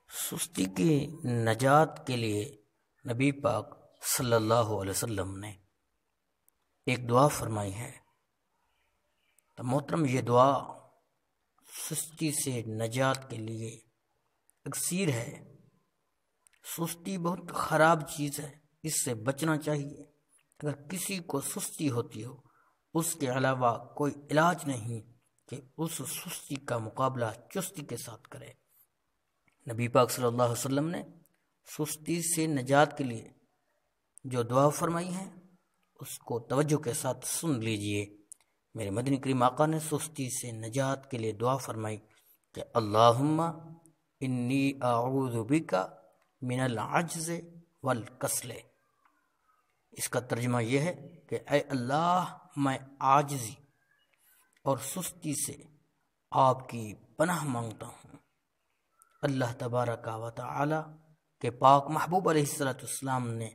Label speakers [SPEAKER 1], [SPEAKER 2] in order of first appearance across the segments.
[SPEAKER 1] سستی کی نجات کے لیے نبی پاک صلی اللہ علیہ وسلم نے ایک دعا فرمائی ہے۔ تو محترم، یہ دعا سستی سے نجات کے لیے اکسیر ہے۔ سستی بہت خراب چیز ہے، اس سے بچنا چاہیے۔ اگر کسی کو سستی ہوتی ہو، اس کے علاوہ کوئی علاج نہیں کہ اس سستی کا مقابلہ چستی کے ساتھ کرے۔ نبی پاک صلی اللہ علیہ وسلم نے سستی سے نجات کے لیے جو دعا فرمائی ہے، اس کو توجہ کے ساتھ سن لیجئے۔ میرے مدنی کریم آقا نے سستی سے نجات کے لیے دعا فرمائی کہ اللہم انی اعوذ بک من العجز والکسل۔ اس کا ترجمہ یہ ہے کہ اے اللہ، میں عاجزی اور سستی سے آپ کی پناہ مانگتا ہوں۔ اللہ تبارک و تعالی کے پاک محبوب علیہ السلام نے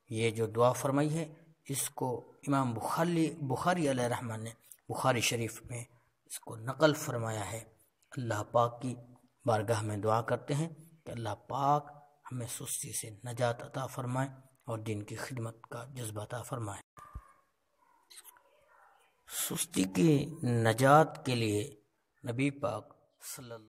[SPEAKER 1] یہ جو دعا فرمائی ہے، اس کو امام بخاری علیہ رحمہ نے بخاری شریف میں اس کو نقل فرمایا ہے۔ اللہ پاک کی بارگاہ میں دعا کرتے ہیں کہ اللہ پاک ہمیں سستی سے نجات عطا فرمائے اور دین کی خدمت کا جذبہ عطا فرمائے۔ سستی کی نجات کے لیے نبی پاک صلی اللہ